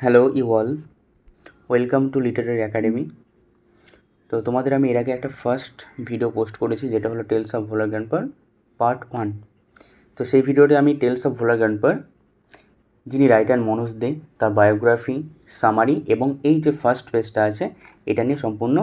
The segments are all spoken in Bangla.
Hello you all, welcome to literary academy. তো তোমাদের আমি এর আগে একটা ফার্স্ট ভিডিও পোস্ট করেছি, যেটা হলো টেলস অফ ভোলা গ্র্যান্ডপার পার্ট 1। তো সেই ভিডিওতে আমি টেলস অফ ভোলা গ্র্যান্ডপার, যিনি রাইটার মনোজ দে, তার বায়োগ্রাফি, সামারি এবং এই যে ফার্স্ট পেজটা আছে এটা নিয়ে সম্পূর্ণ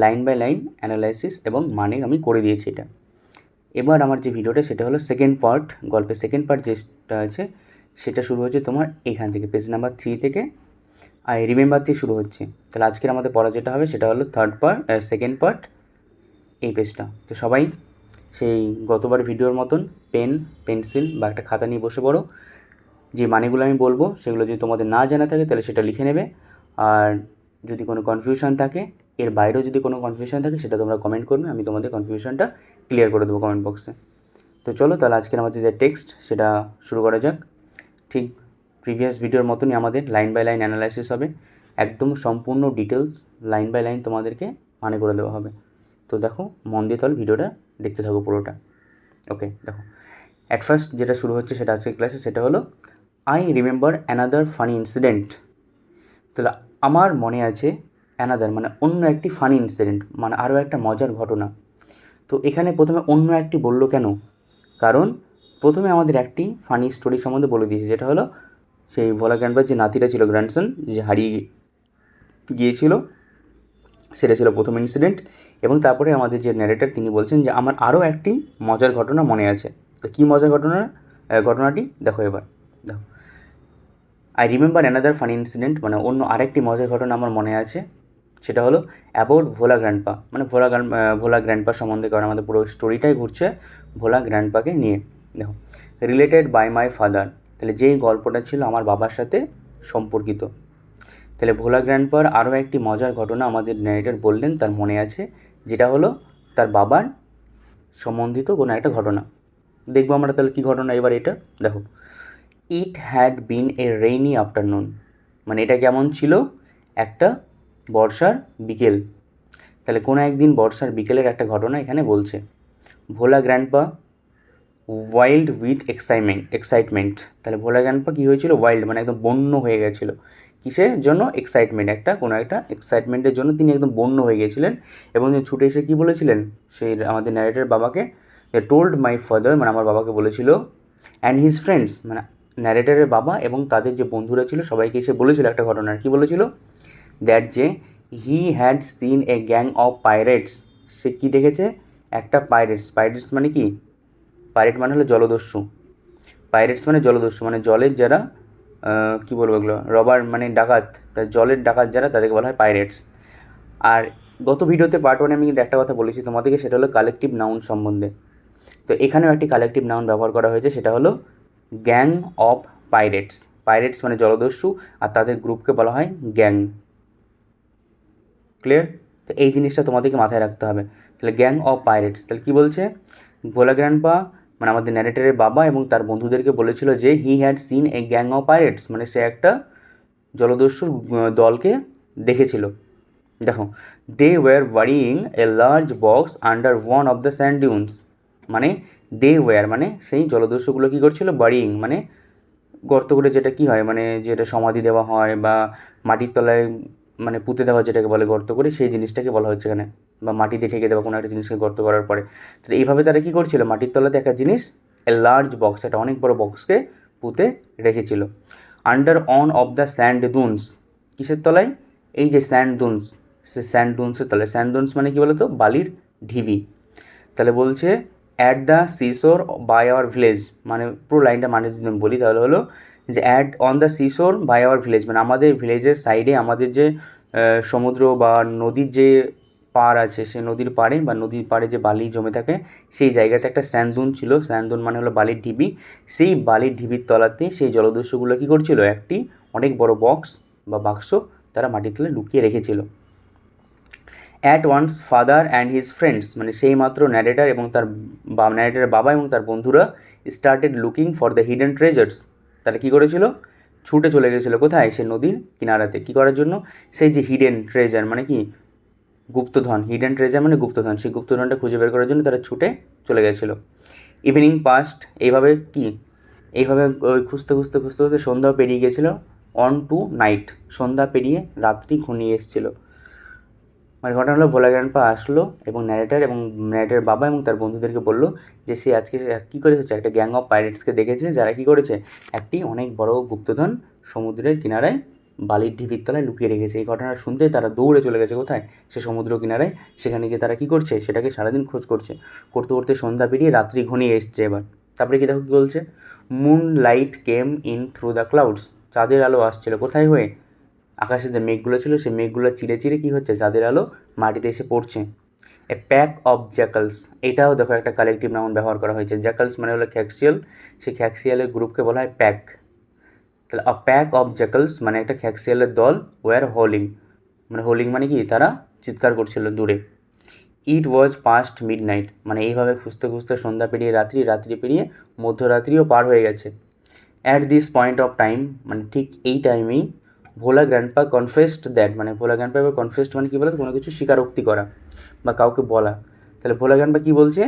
লাইন বাই লাইন অ্যানালাইসিস এবং মানে আমি করে দিয়েছি এটা। এবার আমার যে ভিডিওটা সেটা হলো সেকেন্ড পার্ট, গল্পের সেকেন্ড পার্ট যেটা আছে সেটা শুরু হচ্ছে তোমার এখান থেকে, পেজ নাম্বার 3 থেকে আই রিমেম্বার দিয়ে শুরু হচ্ছে। তাহলে আজকের আমাদের পড়া যেটা হবে সেটা হলো সেকেন্ড পার্ট, এই পেজটা। তো সবাই সেই গতবার ভিডিওর মতন পেন্সিল বা একটা খাতা নিয়ে বসে পড়ো। যে মানেগুলো আমি বলবো সেগুলো যদি তোমাদের না জানা থাকে তাহলে সেটা লিখে নেবে, আর যদি কোনো কনফিউশন থাকে, এর বাইরেও যদি কোনো কনফিউশন থাকে সেটা তোমরা কমেন্ট করবে, আমি তোমাদের কনফিউশনটা ক্লিয়ার করে দেবো কমেন্ট বক্সে। তো চলো তাহলে আজকের আমাদের যে টেক্সট সেটা শুরু করা যাক। ঠিক প্রিভিয়াস ভিডিওর মতনই আমাদের লাইন বাই লাইন অ্যানালাইসিস হবে, একদম সম্পূর্ণ ডিটেলস লাইন বাই লাইন তোমাদেরকে মানে করে দেওয়া হবে। তো দেখো মন দিয়ে তাহলে ভিডিওটা দেখতে থাকো পুরোটা। ওকে, দেখো অ্যাট ফার্স্ট যেটা শুরু হচ্ছে সেটা আজকে ক্লাসে, সেটা হলো I remember another funny incident. তাহলে আমার মনে আছে অ্যানাদার মানে অন্য একটি ফানি ইনসিডেন্ট, মানে আরও একটা মজার ঘটনা। তো এখানে প্রথমে অন্য একটি বললো কেন? কারণ প্রথমে আমাদের একটি ফানি স্টোরি সম্বন্ধে বলে দিয়েছে, যেটা হলো সেই ভোলা গ্র্যান্ডপার যে নাতিটা ছিল, গ্র্যান্ডসন যে হারিয়ে গিয়েছিল, সেটা ছিল প্রথম ইনসিডেন্ট। এবং তারপরে আমাদের যে ন্যারেটার তিনি বলছেন যে আমার আরও একটি মজার ঘটনা মনে আছে। তো কী মজার ঘটনাটি দেখো এবার। দেখো, I remember another funny incident মানে অন্য আরেকটি মজার ঘটনা আমার মনে আছে, সেটা হলো অ্যাবাউট ভোলা গ্র্যান্ডপা, মানে ভোলা গ্র্যান্ডপা সম্বন্ধে, কারণ আমাদের পুরো স্টোরিটাই ঘুরছে ভোলা গ্র্যান্ডপাকে নিয়ে। দেখো, রিলেটেড বাই মাই ফাদার, তাহলে যেই গল্পটা ছিল আমার বাবার সাথে সম্পর্কিত। তাহলে ভোলা গ্র্যান্ডপার আরও একটি মজার ঘটনা আমাদের ন্যারেটর বললেন তার মনে আছে, যেটা হলো তার বাবার সম্বন্ধিত কোনো একটা ঘটনা। দেখবো আমরা তাহলে কী ঘটনা এবার এটা। দেখো, it had been A rainy afternoon, মানে এটা কেমন ছিল? একটা বর্ষার বিকেল। তাহলে কোনো একদিন বর্ষার বিকেলের একটা ঘটনা এখানে বলছে। ভোলা গ্র্যান্ডপা ওয়াইল্ড উইথ এক্সাইটমেন্ট। তাহলে ভোলা গ্র্যান্ডপা কী হয়েছিল? ওয়াইল্ড মানে একদম বন্য হয়ে গেছিলো। কিসের জন্য? এক্সাইটমেন্ট, কোনো একটা এক্সাইটমেন্টের জন্য তিনি একদম বন্য হয়ে গেছিলেন। এবং তিনি ছুটে এসে কী বলেছিলেন সেই আমাদের ন্যারেটর বাবাকে? টোল্ড মাই ফাদার, মানে আমার বাবাকে বলেছিল, অ্যান্ড হিজ ফ্রেন্ডস, মানে ন্যারেটরের বাবা এবং তাদের যে বন্ধুরা ছিল সবাইকে এসে বলেছিল একটা ঘটনা। কী বলেছিল? দ্যাট যে he had seen a gang of pirates, সে কী দেখেছে? একটা পাইরেটস মানে কি? পাইরেট মানে হলো জলদস্যু। পাইরেটস মানে জলদস্যু, মানে জলের যারা কী বলবো এগুলো, রবার মানে ডাকাত, তা জলের ডাকাত যারা তাদেরকে বলা হয় পাইরেটস। আর গত ভিডিওতে পার্ট 1 আমি কিন্তু একটা কথা বলেছি তোমাদেরকে, সেটা হলো কালেকটিভ নাউন সম্বন্ধে। তো এখানেও একটি কালেকটিভ নাউন ব্যবহার করা হয়েছে, সেটা হলো গ্যাং অফ পাইরেটস। পাইরেটস মানে জলদস্যু আর তাদের গ্রুপকে বলা হয় গ্যাং। ক্লিয়ার? তো এই জিনিসটা তোমাদেরকে মাথায় রাখতে হবে। তাহলে গ্যাং অফ পাইরেটস, তাহলে কী বলছে? ভোলা গ্র্যান্ডপা মানে আমাদের ন্যারেটরের বাবা এবং তার বন্ধুদেরকে বলেছিল যে he had seen a gang of pirates, মানে সে একটা জলদস্যুর দলকে দেখেছিল। দেখো, they were wearing a large box under one of the sand dunes, মানে দে ওয়ার মানে সেই জলদস্যুগুলো কী করছিল? বারিং মানে গর্ত করে, যেটা কী হয় মানে যেটা সমাধি দেওয়া হয় বা মাটির তলায় মানে পুঁতে দেওয়া যেটাকে বলে গর্ত করে, সেই জিনিসটাকে বলা হচ্ছে এখানে, বা মাটি দিয়ে ঢেকে দেওয়া কোনো একটা জিনিসকে গর্ত করার পরে। তো এইভাবে তারা কী করছিল? মাটির তলাতে একটা জিনিস, এ লার্জ বক্স, একটা অনেক বড় বক্সকে পুঁতে রেখেছিল। Under one of the sand dunes, কিসের তলায়? এই যে স্যান্ড দুনস, সে স্যান্ড দুনসের তলায়। স্যান্ড দুনস মানে কী বলো তো? বালির ঢিবি। তাহলে বলছে at the seashore by our village, মানে পুরো লাইনটা মানে যদি আমি বলি তাহলে হলো যে at on the seashore by our village, মানে আমাদের ভিলেজের সাইডে, আমাদের যে সমুদ্র বা নদীর যে পাড় আছে, সেই নদীর পাড়ে বা নদীর পাড়ে যে বালি জমে থাকে সেই জায়গাতে একটা স্যান্ডদুন ছিল। স্যান্ডদুন মানে হলো বালির ঢিবি। সেই বালির ঢিবির তলাতে সেই জলদস্যুগুলো কী করছিল? একটি অনেক বড় বক্স বা বাক্স তারা মাটির তলে লুকিয়ে রেখেছিল। At once father and his friends, মানে সেই মাত্র ন্যারেটার এবং তার ন্যারেটারের বাবা এবং তার বন্ধুরা started looking for the hidden treasures. তাহলে কী করেছিল? ছুটে চলে গেছিলো কোথায়? সে নদীর কিনারাতে। কী করার জন্য? সেই যে হিডেন ট্রেজার মানে কি? গুপ্তধন। হিডেন ট্রেজার মানে গুপ্তধন, সেই গুপ্তধনটা খুঁজে বের করার জন্য তারা ছুটে চলে গেছিলো। ইভিনিং পাস্ট, এইভাবে ওই খুঁজতে খুঁজতে খুঁজতে খুঁজতে সন্ধ্যাও পেরিয়ে গেছিলো, অন টু নাইট, সন্ধ্যা পেরিয়ে রাত্রি ঘনিয়ে এসেছিলো। মানে ঘটনা হলো ভোলা গ্র্যান্ডপা আসলো এবং ন্যারেটারের বাবা এবং তার বন্ধুদেরকে বললো যে সে আজকে কী করেছে, একটা গ্যাং অফ পাইরেটসকে দেখেছে যারা কী করেছে, একটি অনেক বড় গুপ্তধন সমুদ্রের কিনারায় বালির ঢিপির তলায় লুকিয়ে রেখেছে। এই ঘটনা শুনতে তারা দৌড়ে চলে গেছে কোথায়, সে সমুদ্র কিনারায়। সেখানে গিয়ে তারা কী করছে, সেটাকে সারাদিন খোঁজ করছে, করতে করতে সন্ধ্যা পেরিয়ে রাত্রি ঘনিয়ে এসছে এবার। তারপরে কি দেখো কী বলছে, moon light came in through the clouds, চাঁদের আলো আসছিল কোথায় হয়ে, আকাশে যে মেঘগুলো ছিল সেই মেঘগুলো চিরে চিরে কী হচ্ছে, চাঁদের আলো মাটিতে এসে পড়ছে। এ প্যাক অফ জ্যাকালস, এটাও দেখো একটা কালেকটিভ নাউন ব্যবহার করা হয়েছে। জ্যাকালস মানে হলো খ্যাক্সিয়াল, সেই খ্যাক্সিয়ালের গ্রুপকে বলা হয় প্যাক। তাহলে আ প্যাক অফ জ্যাকালস মানে একটা খ্যাক্সিয়ালের দল, ওয়ার হোলিং, মানে হোলিং মানে কি, তারা চিৎকার করছিল দূরে। ইট ওয়াজ পাস্ট মিড নাইট, মানে এইভাবে খুঁজতে খুঁজতে সন্ধ্যা পেরিয়ে রাত্রি, রাত্রি পেরিয়ে মধ্যরাত্রিও পার হয়ে গেছে। At this point of time, মানে ঠিক এই টাইমেই ভোলা গ্র্যান্ডপা কনফেসড দ্যাট, মানে ভোলা গ্র্যান্ডপা এবার কনফেসড মানে কী বলে, কোনো কিছু স্বীকারোক্তি করা বা কাউকে বলা। তাহলে ভোলা গ্র্যান্ডপা কী বলছে,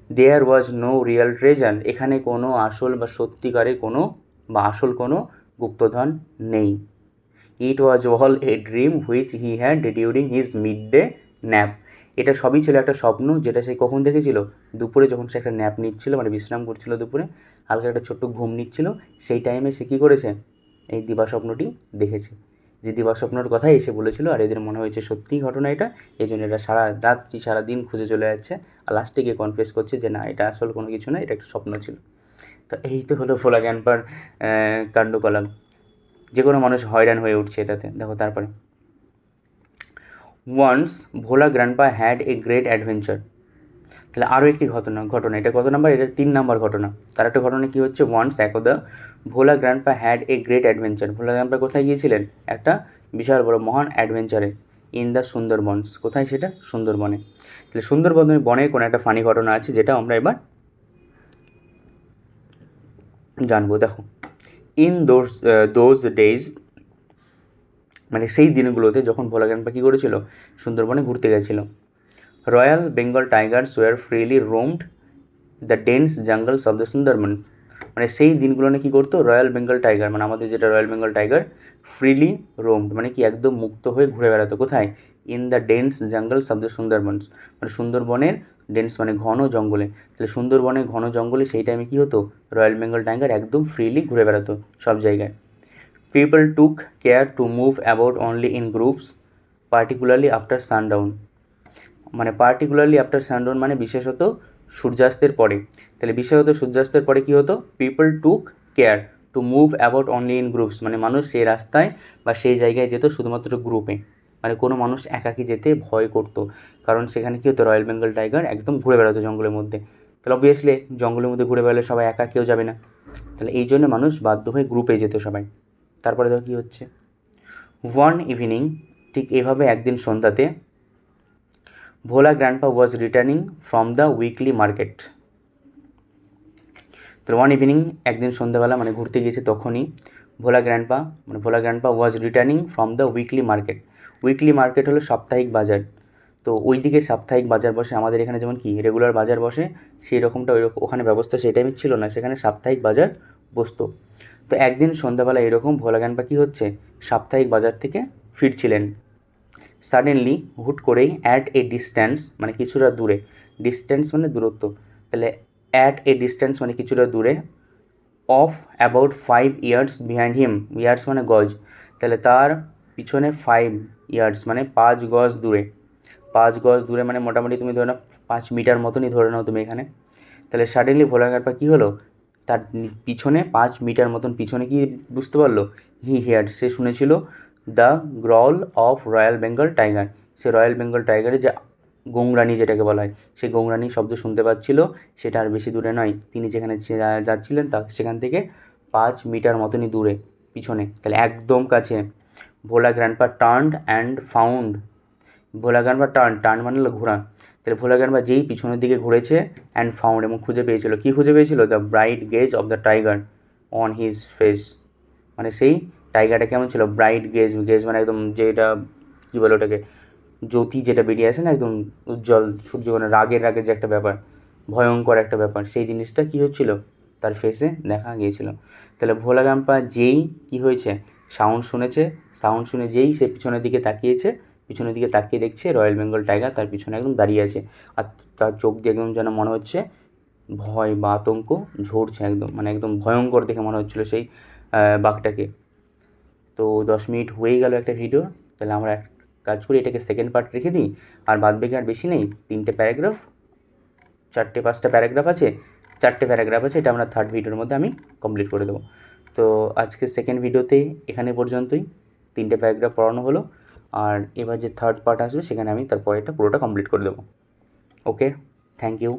দেয়ার ওয়াজ নো রিয়েল ট্রেজার, এখানে কোনো আসল বা সত্যিকারের কোনো বা আসল কোনো গুপ্তধন নেই। It was all a dream which he had during his mid day nap, এটা সবই ছিল একটা স্বপ্ন যেটা সে কখন দেখেছিল, দুপুরে যখন সে একটা ন্যাপ নিচ্ছিল, মানে বিশ্রাম করছিল দুপুরে, হালকা একটা ছোট্ট ঘুম নিচ্ছিল, সেই টাইমে সে কী করেছে, এই দিবাস্বপ্নটি দেখেছে। যে দিবাস্বপ্নর কথাই এসে বলেছিল, আর এদের মনে হয়েছে সত্যিই ঘটনা এটা, এই জন্য এরা সারা রাত্রি সারাদিন খুঁজে চলে যাচ্ছে, আর লাস্টে গিয়ে কনফেস করছে যে না, এটা আসল কোনো কিছু না, এটা একটা স্বপ্ন ছিল। তো এই তো হলো ভোলা গ্র্যান্ডপার কাণ্ডকলাপ। যে কোনো মানুষ হয়রান হয়ে উঠছে এটাতে, দেখো তারপরে once Bhola grandpa had a great adventure. তাহলে আরও একটি ঘটনা, এটা কত নাম্বার, এটা 3 নাম্বার ঘটনা। তার একটা ঘটনা কী হচ্ছে, ওয়ান্স একদা Bhola grandpa had a great adventure, Bhola grandpa কোথায় গিয়েছিলেন, একটা বিশাল বড় মহান অ্যাডভেঞ্চারে, ইন দ্য সুন্দরবনস, কোথায় সেটা, সুন্দরবনে। তাহলে সুন্দরবনের বনের কোনো একটা ফানি ঘটনা আছে যেটা আমরা এবার জানবো। দেখো, ইন দোজ ডেজ, মানে সেই দিনগুলোতে যখন ভোলা গ্র্যান্ডপা কী করেছিল, সুন্দরবনে ঘুরতে গেছিল, royal Bengal tigers were freely roamed the dense jungles of the Sundarban, মানে সেই দিনগুলোনে কী করতো, রয়্যাল বেঙ্গল টাইগার, মানে আমাদের যেটা royal Bengal tiger, freely roamed মানে কি একদম মুক্ত হয়ে ঘুরে বেড়াতো কোথায়, in the dense jungles of the Sundarbans, মানে সুন্দরবনের ডেন্স মানে ঘন জঙ্গলে। তাহলে সুন্দরবনের ঘন জঙ্গলে সেই টাইমে কী হতো, রয়্যাল বেঙ্গল টাইগার একদম ফ্রিলি ঘুরে বেড়াতো সব জায়গায়। People took care to move about only in groups, particularly after sundown, মানে পার্টিকুলারলি আফটার সানডাউন মানে বিশেষত সূর্যাস্তের পরে। তাহলে বিশেষত সূর্যাস্তের পরে কী হতো, people took care to move about only in groups, মানে মানুষ সেই রাস্তায় বা সেই জায়গায় যেত শুধুমাত্র গ্রুপে, মানে কোনো মানুষ একাকি যেতে ভয় করতো, কারণ সেখানে কী হতো, রয়্যাল বেঙ্গল টাইগার একদম ঘুরে বেড়াতো জঙ্গলের মধ্যে। তাহলে অবভিয়াসলি জঙ্গলের মধ্যে ঘুরে বেড়ালে সবাই একা কেউ যাবে না, তাহলে এই জন্য মানুষ বাধ্য হয়ে গ্রুপে যেত সবাই। তারপরে দেখো কী হচ্ছে, ওয়ান ইভিনিং, ঠিক এভাবে একদিন সন্ধ্যাতে, Bhola grandpa was returning from the weekly market. তো ওয়ান ইভিনিং একদিন সন্ধ্যাবেলা মানে ঘুরতে গিয়েছে তখনই Bhola grandpa was returning from the weekly market. Weekly market হলো সাপ্তাহিক বাজার, তো ওই দিকে সাপ্তাহিক বাজার বসে, আমাদের এখানে যেমন কি রেগুলার বাজার বসে, সেই রকমটা ওখানে ব্যবস্থা সেই টাইমে ছিল না, সেখানে সাপ্তাহিক বাজার বসতো। তো একদিন সন্ধ্যাবেলা এরকম ভোলা গ্র্যান্ডপা কী হচ্ছে, সাপ্তাহিক বাজার থেকে ফিরছিলেন। সাডেনলি, হুট করেই, অ্যাট এ ডিস্ট্যান্স মানে কিছুটা দূরে, ডিস্ট্যান্স মানে দূরত্ব, তাহলে অ্যাট এ ডিস্ট্যান্স মানে কিছুটা দূরে, of about 5 years behind him, years মানে গজ, তাহলে তার পিছনে 5 ইয়ার্স মানে 5 গজ দূরে, 5 গজ দূরে মানে মোটামুটি তুমি ধরে নাও 5 মিটার মতনই ধরে নাও তুমি এখানে। তাহলে সাডেনলি ভোলা গ্র্যান্ডপা কী হলো, তার পিছনে 5 মিটার মতন পিছনে কি বুঝতে পারলো, হি হেয়ার্ড, সে শুনেছিল, the growl of royal Bengal tiger, সে রয়্যাল বেঙ্গল টাইগারের যে গৌরানি যেটাকে বলা হয়, সেই গৌরানি শব্দ শুনতে পাচ্ছিল, সেটা আর বেশি দূরে নয়, তিনি যেখানে যাচ্ছিলেন তা সেখান থেকে 5 মিটার মতনই দূরে পিছনে, তাহলে একদম কাছে। Bhola grandpa turned and found, Bhola grandpa turn মানে হলো ঘোরা, তাহলে ভোলা গ্র্যান্ডপা যেই পিছনের দিকে ঘুরেছে, অ্যান্ড ফাউন্ড এবং খুঁজে পেয়েছিল, কী খুঁজে পেয়েছিল, the bright gauge of the tiger on his face, মানে সেই টাইগারটা কেমন ছিল, ব্রাইট গেজ, গেজ মানে একদম যেটা কী বলে ওটাকে, জ্যোতি যেটা বেরিয়ে আসে না একদম উজ্জ্বল সূর্যগ্রহণের, রাগের যে একটা ব্যাপার, ভয়ঙ্কর একটা ব্যাপার, সেই জিনিসটা কী হচ্ছিল, তার ফেসে দেখা গিয়েছিল। তাহলে ভোলা গ্র্যান্ডপা যেই কী হয়েছে, সাউন্ড শুনে যেই সে পিছনের দিকে তাকিয়েছে, পিছনের দিকে তাকিয়ে দেখছে রয়্যাল বেঙ্গল টাইগার তার পিছনে একদম দাঁড়িয়ে আছে, আর তার চোখ দিয়ে একদম যেন মনে হচ্ছে ভয় বা আতঙ্ক ঝরছে একদম, মানে একদম ভয়ঙ্কর দেখে মনে হচ্ছিলো সেই বাঘটাকে। তো 10 মিনিট হয়েই গেল একটা ভিডিও, তাহলে আমরা এক কাজ করি, এটাকে সেকেন্ড পার্ট রেখে দিই। আর বাদ বাকি আর বেশি নেই, 3টে প্যারাগ্রাফ, 4-5টা প্যারাগ্রাফ আছে, 4টে প্যারাগ্রাফ আছে, এটা আমরা থার্ড ভিডিওর মধ্যে আমি কমপ্লিট করে দেবো। তো আজকে সেকেন্ড ভিডিওতে এখানে পর্যন্তই, 3টে প্যারাগ্রাফ পড়ানো হলো, আর এবার যে থার্ড পার্ট আসবে সেখানে আমি তারপরে এটা পুরোটা কমপ্লিট করে দেবো। ওকে, থ্যাংক ইউ।